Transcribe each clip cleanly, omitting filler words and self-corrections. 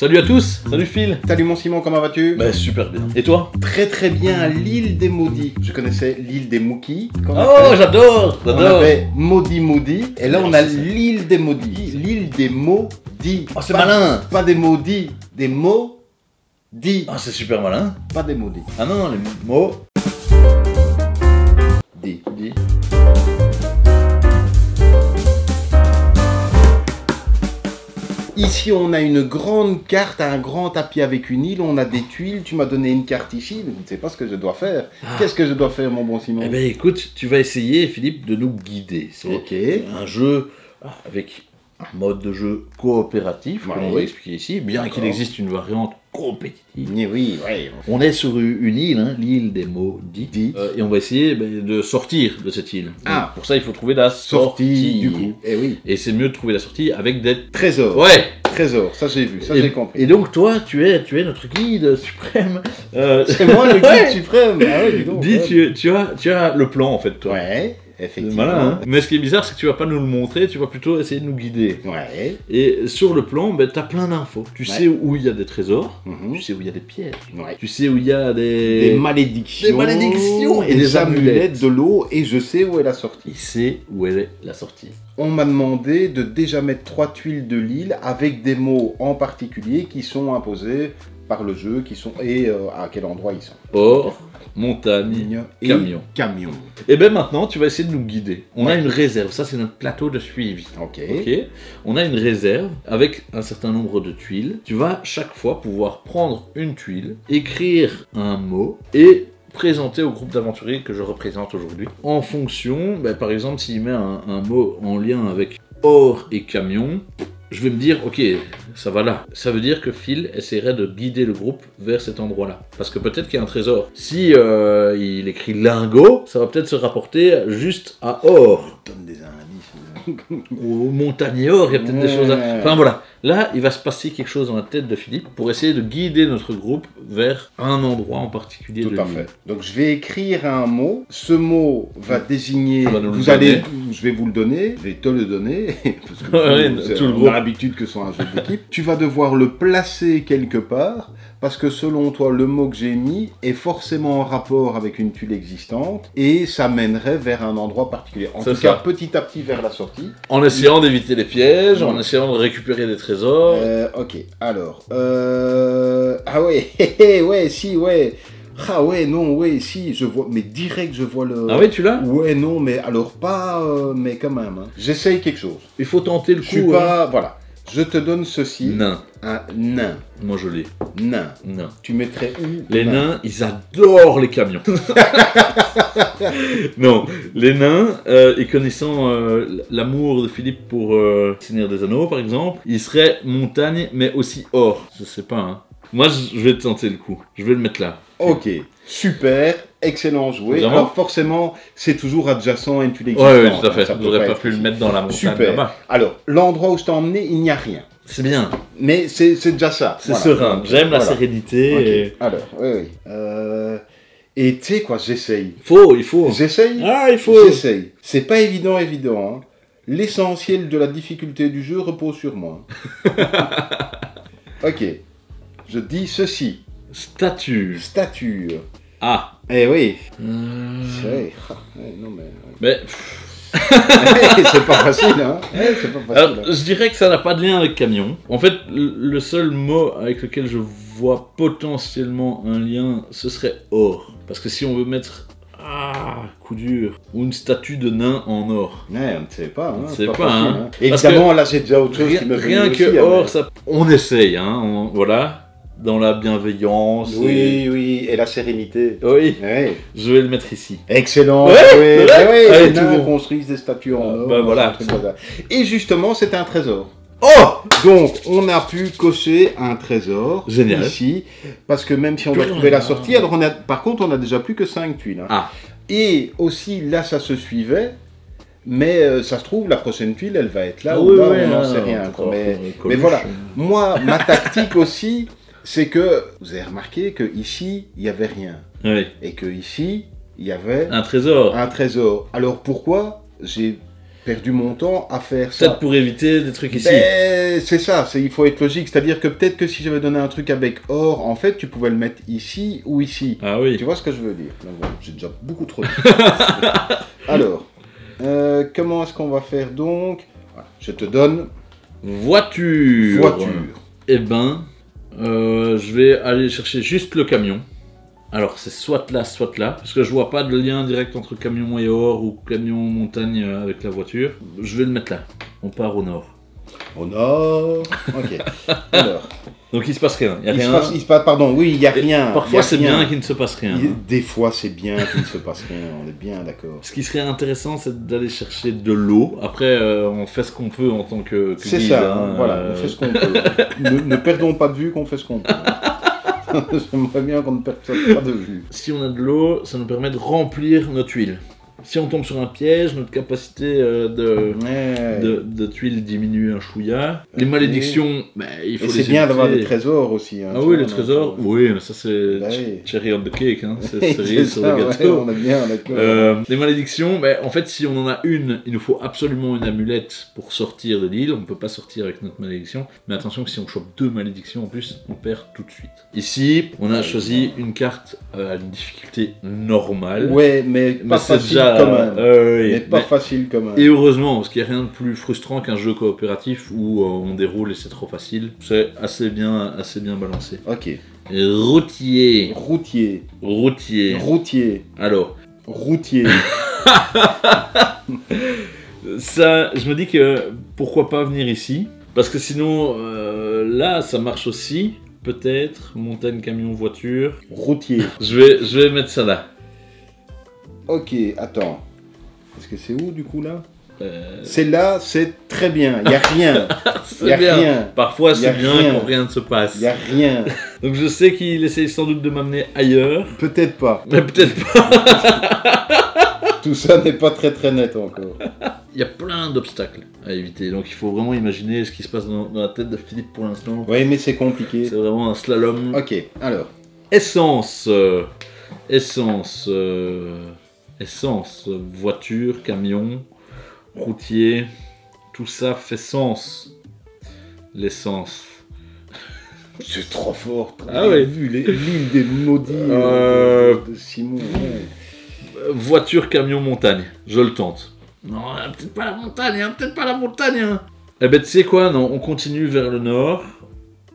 Salut à tous, salut Phil. Salut mon Simon, comment vas-tu? Bah super bien. Et toi? Très bien, l'île des maudits. Je connaissais l'île des Mookies. Oh j'adore, On avait Maudit, et là on a l'île des maudits. L'île des maudits. Oh c'est malin. Pas des maudits, des maudits. Ah c'est super malin. Pas des maudits. Ah non, les mots. Dis. Ici, on a une grande carte, un grand tapis avec une île, on a des tuiles, tu m'as donné une carte ici, mais je ne sais pas ce que je dois faire. Qu'est-ce que je dois faire, mon bon Simon? Eh ben écoute, tu vas essayer, Philippe, de nous guider. C'est Ok. un jeu avec un mode de jeu coopératif, que l'on va expliquer ici, bien qu'il existe une variante compétitive. Oui. On est sur une île, hein, l'île des maudits, et on va essayer de sortir de cette île. Ah. Donc, pour ça, il faut trouver la sortie. Du coup. Eh oui. Et c'est mieux de trouver la sortie avec des Trésors. Ouais. Trésor, ça j'ai vu, ça j'ai compris. Et donc toi, tu es notre guide suprême. C'est moi le guide suprême. Ah ouais, dis donc. Dis, tu as le plan en fait, toi. Ouais, C'est effectivement. malin, hein. Mais ce qui est bizarre, c'est que tu vas pas nous le montrer, tu vas plutôt essayer de nous guider. Ouais. Et sur le plan, ben, tu as plein d'infos. Tu sais où il y a des trésors, Mhm. tu sais où il y a des pièges, Ouais. tu sais où il y a Des malédictions. Des malédictions et des amulettes. de l'eau, et je sais où est la sortie. Il sait où est la sortie. On m'a demandé de déjà mettre 3 tuiles de l'île avec des mots en particulier qui sont imposés par le jeu, et à quel endroit ils sont. Or, montagne, Et camion. camion. Et bien maintenant, tu vas essayer de nous guider. On a une réserve, ça c'est notre plateau de suivi. Ok. Ok, on a une réserve avec un certain nombre de tuiles. Tu vas chaque fois pouvoir prendre une tuile, écrire un mot et présenter au groupe d'aventuriers que je représente aujourd'hui. En fonction, par exemple, s'il met un mot en lien avec or et camion, je vais me dire, ok, ça va là. Ça veut dire que Phil essaierait de guider le groupe vers cet endroit-là. Parce que peut-être qu'il y a un trésor. Si il écrit lingot, ça va peut-être se rapporter juste à or. Donne des indices. Au montagne or, il y a peut-être des choses à... Enfin voilà, là il va se passer quelque chose dans la tête de Philippe pour essayer de guider notre groupe vers un endroit en particulier de Tout à l'île. fait. Donc je vais écrire un mot. Ce mot va désigner. Tu vas nous le Vous allez, donner. je vais vous le donner. Je vais te le donner parce que Ouais, tout le on groupe. a l'habitude que ce soit un jeu d'équipe. Tu vas devoir le placer quelque part parce que selon toi, le mot que j'ai mis est forcément en rapport avec une tuile existante et ça mènerait vers un endroit particulier. En C'est tout cas, ça. petit à petit vers la sortie. En essayant d'éviter les pièges, en essayant de récupérer des trésors. Ok. Alors. Ah ouais. Ouais. Si. Ouais. Ah ouais, non, ouais, si, je vois, mais direct je vois le... Ah oui, tu l'as? Ouais, non, mais alors pas, mais quand même. Hein. J'essaye quelque chose. Il faut tenter le Je coup. suis pas... Voilà. Je te donne ceci. Nain. Un nain. Moi je l'ai. Nain. Nain. Tu mettrais où? Les nains, ils adorent les camions. Non, les nains, et connaissant l'amour de Philippe pour Seigneur des Anneaux, par exemple, ils seraient montagne, mais aussi or. Je sais pas, hein. Moi, je vais tenter le coup. Je vais le mettre là. Ok. Super. Excellent joué. Vraiment? Alors forcément, c'est toujours adjacent à une tuile Ouais, existante. tout à fait. Ça peut J'aurais pas être pu le ici. mettre dans la montagne Super. là-bas. Alors, l'endroit où je t'ai emmené, il n'y a rien. C'est bien. Mais c'est déjà ça. C'est Voilà. serein. J'aime la Voilà. sérénité. Ok. Et... Alors, oui. Et tu sais quoi, j'essaye. Il faut. J'essaye. Ah, il faut. J'essaye. C'est pas évident. Hein. L'essentiel de la difficulté du jeu repose sur moi. Ok. Je dis ceci. Stature. Stature. Ah. Eh oui. Euh, C'est... non mais... Mais... c'est pas facile, hein. C'est pas facile. Alors, hein. je dirais que ça n'a pas de lien avec camion. En fait, le seul mot avec lequel je vois potentiellement un lien, ce serait or. Parce que si on veut mettre... Ah, coup dur. Ou une statue de nain en or. Ouais, on ne sait pas. Hein. On ne sait pas, facile, hein. Parce Évidemment, là, j'ai déjà autre chose Rien, qui me rien vient que aussi, or, hein, ça... On essaye, hein. Voilà. Dans la bienveillance. Oui, et la sérénité. Oui. Ouais. Je vais le mettre ici. Excellent. Ouais, c'est vrai. Ouais, Allez, les tout nains bon. construisent des statues en or. Bah voilà. un truc comme ça. Et justement, c'est un trésor. Oh! Donc, on a pu cocher un trésor Génial. ici, parce que même si on doit trouver la sortie, alors par contre, on a déjà plus que 5 tuiles. Hein. Ah. Et aussi, là, ça se suivait, mais ça se trouve, la prochaine tuile, elle va être là, Ah ou oui, là, oui, on n'en là, sait rien. on quoi. peut Mais Coluche. voilà, moi, ma tactique aussi, c'est que, vous avez remarqué que ici il n'y avait rien, Oui. et que ici il y avait Un trésor. un trésor. Alors pourquoi j'ai perdu mon temps à faire ça. Peut-être pour éviter des trucs ici. Ben, c'est ça, il faut être logique. C'est-à-dire que peut-être que si j'avais donné un truc avec or, en fait, tu pouvais le mettre ici ou ici. Ah oui. Tu vois ce que je veux dire? Donc, bon, j'ai déjà beaucoup trop dit. Alors, comment est-ce qu'on va faire donc? Voilà, je te donne Voiture. voiture. Eh ben, je vais aller chercher juste le camion. Alors c'est soit là, parce que je vois pas de lien direct entre camion et or ou camion montagne avec la voiture. Je vais le mettre là. On part au nord. Au nord. Ok. Alors, Donc il se passe rien. Il y a rien. il se passe, pardon, oui, il n'y a rien. Parfois c'est bien qu'il ne se passe rien. Des fois c'est bien qu'il ne se passe rien, on est bien d'accord. Ce qui serait intéressant, c'est d'aller chercher de l'eau. Après, on fait ce qu'on peut en tant que C'est guide, ça, hein, voilà, on fait ce qu'on peut. Ne perdons pas de vue qu'on fait ce qu'on peut. J'aimerais bien qu'on ne perde pas de vue. Si on a de l'eau, ça nous permet de remplir nos tuiles. Si on tombe sur un piège, notre capacité de tuiles diminue un chouïa. Les malédictions, il faut Et les c'est bien d'avoir éviter. des trésors aussi. Hein, Ah oui, les trésors, oui, mais ça c'est Bah oui. cherry on the cake, hein. C'est C'est cerise sur ça, le ouais, gâteau. on est bien d'accord. Les malédictions, en fait, si on en a une, il nous faut absolument une amulette pour sortir de l'île. On ne peut pas sortir avec notre malédiction. Mais attention que si on chope 2 malédictions en plus, on perd tout de suite. Ici, on a choisi une carte à une difficulté normale. Ouais, mais pas c'est facile déjà, quand même. oui, Mais pas facile quand même. Et heureusement, parce qu'il n'y a rien de plus frustrant qu'un jeu coopératif où on déroule et c'est trop facile. C'est assez bien balancé. Ok. Et routier. Routier. Routier. Routier. Alors, Routier. ça, je me dis que pourquoi pas venir ici? Parce que sinon, là, ça marche aussi. Peut-être, montagne, camion, voiture. Routier. Je vais mettre ça là. Ok, attends. Est-ce que c'est où du coup là? C'est là, c'est très bien. Il n'y a rien. C'est Y a bien. rien. Parfois, Y a c'est bien rien. quand rien ne se passe. Il n'y a rien. Donc je sais qu'il essaye sans doute de m'amener ailleurs. Peut-être pas. Mais peut-être pas. Tout ça n'est pas très très net encore. Il y a plein d'obstacles à éviter. Donc il faut vraiment imaginer ce qui se passe dans la tête de Philippe pour l'instant. Oui, mais c'est compliqué. C'est vraiment un slalom. Ok, alors. Essence. Essence. Voiture, camion, routier. Tout ça fait sens. L'essence. C'est trop fort. Ah J'ai ouais. vu l'île des maudits de Simon. Ouais. Voiture, camion, montagne. Je le tente. Non, peut-être pas la montagne, hein, peut-être pas la montagne. Hein. Eh ben, tu sais quoi, non, on continue vers le nord.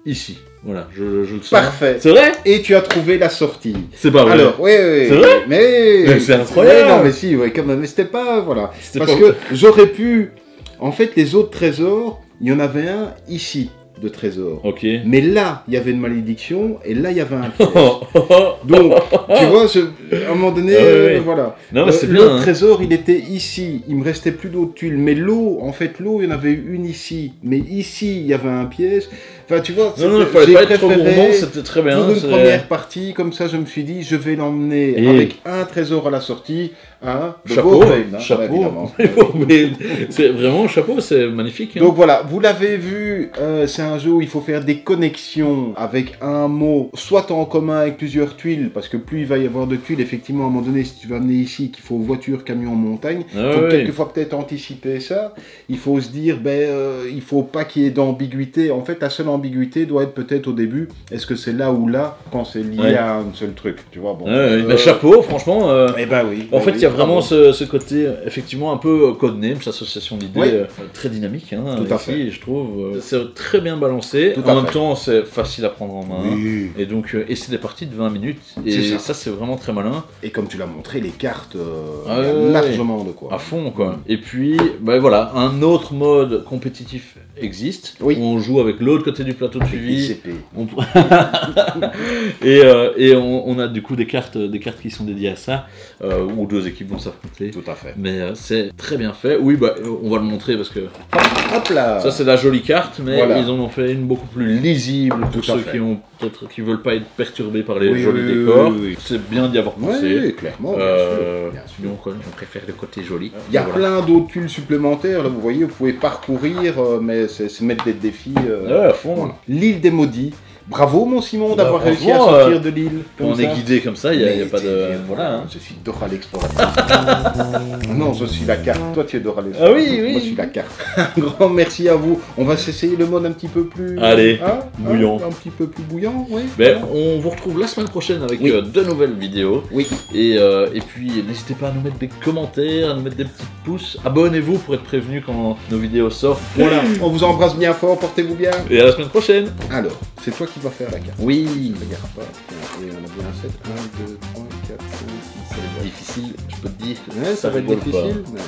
Ici. Voilà, je le sens. Parfait. C'est vrai? Et tu as trouvé la sortie. C'est pas vrai. Alors, oui. C'est vrai? Mais c'est incroyable. Ouais, non, mais si, ouais, quand même. Mais c'était pas. Voilà. C'était Parce pas- que j'aurais pu. En fait, les autres trésors, il y en avait un ici de trésor. Ok. Mais là, il y avait une malédiction et là, il y avait un piège. Donc, tu vois, à un moment donné, Ah ouais, ouais. voilà. Non, mais c'est bien. L'autre Hein. trésor, il était ici. Il me restait plus d'autres tuiles. Mais l'eau, en fait, l'eau, il y en avait une ici. Mais ici, il y avait un piège. Enfin, tu vois, Non, il c'était- fallait j'ai pas être trop préféré, gourmand, c'était très bien. pour une c'est- première partie, comme ça, je me suis dit, je vais l'emmener Et- avec un trésor à la sortie. Hein, de Chapeau, Warframe, hein, chapeau. évidemment. Mais c'est vraiment chapeau, c'est magnifique. Hein. Donc voilà, vous l'avez vu, c'est un jeu où il faut faire des connexions avec un mot, soit en commun avec plusieurs tuiles, parce que plus il va y avoir de tuiles, effectivement, à un moment donné, si tu vas amener ici qu'il faut voiture, camion, montagne, il Ah faut ouais. quelquefois peut-être anticiper ça. Il faut se dire, il faut pas qu'il y ait d'ambiguïté. En fait, la seule ambiguïté doit être peut-être au début, est-ce que c'est là ou là, quand c'est lié Ouais. à un seul truc, tu vois, bon. Ouais, mais chapeau, franchement. Eh ben oui. En ben fait, oui, il y a vraiment bravo. ce côté, effectivement, un peu codenames, association d'idées, Oui. Très dynamique, hein, Tout à ici, fait. je trouve. C'est très bien balancé, Tout en à même fait. temps, c'est facile à prendre en main. Oui. Et donc, et c'est des parties de 20 minutes, et C'est ça. ça, c'est vraiment très malin, Et comme tu l'as montré, les cartes, Ah il y a ouais, largement de quoi. à fond, quoi. Et puis, voilà, un autre mode compétitif existe, Oui. où on joue avec l'autre côté du plateau de Avec les suivi, CP. on... et on a du coup des cartes qui sont dédiées à ça, où 2 équipes vont s'affronter. Tout à fait. Mais c'est très bien fait. Oui, on va le montrer parce que Hop là. ça c'est la jolie carte, mais Voilà. ils en ont fait une beaucoup plus lisible pour Tout à ceux fait. qui ont peut-être qui veulent pas être perturbés par les Oui, jolis oui, décors. oui, oui. C'est bien d'y avoir pensé. Oui, clairement, bien sûr. Bien sûr. Donc on préfère le côté joli. Il y a Voilà. plein d'autres tuiles supplémentaires, là vous voyez, vous pouvez parcourir, mais c'est se mettre des défis. Ouais, à fond. Voilà. L'île des maudits, Bravo mon Simon Bah, d'avoir réussi à franchement, sortir de l'île. On est guidé comme ça, il n'y a pas de... Voilà. Hein. Je suis Dora l'explorateur. Non, je suis la carte. Toi, tu es Dora l'explorateur. Ah oui, oui. Moi, je suis la carte. Un grand merci à vous. On va s'essayer le mode un petit peu plus... Allez, bouillant. Un petit peu plus bouillant, oui. Ben, on vous retrouve la semaine prochaine avec Oui. de nouvelles vidéos. Oui. Et puis, n'hésitez pas à nous mettre des commentaires, à nous mettre des petits pouces. Abonnez-vous pour être prévenu quand nos vidéos sortent. Voilà, on vous embrasse bien fort, portez-vous bien. Et à la semaine prochaine. Alors, c'est toi qui vas faire la carte. Oui. Regarde pas. Et on a bien un 7. 1, 2, 3, 4, 5, 6, 7. Difficile, je peux te dire. Ouais, ça va être rigole difficile. pas. Ouais.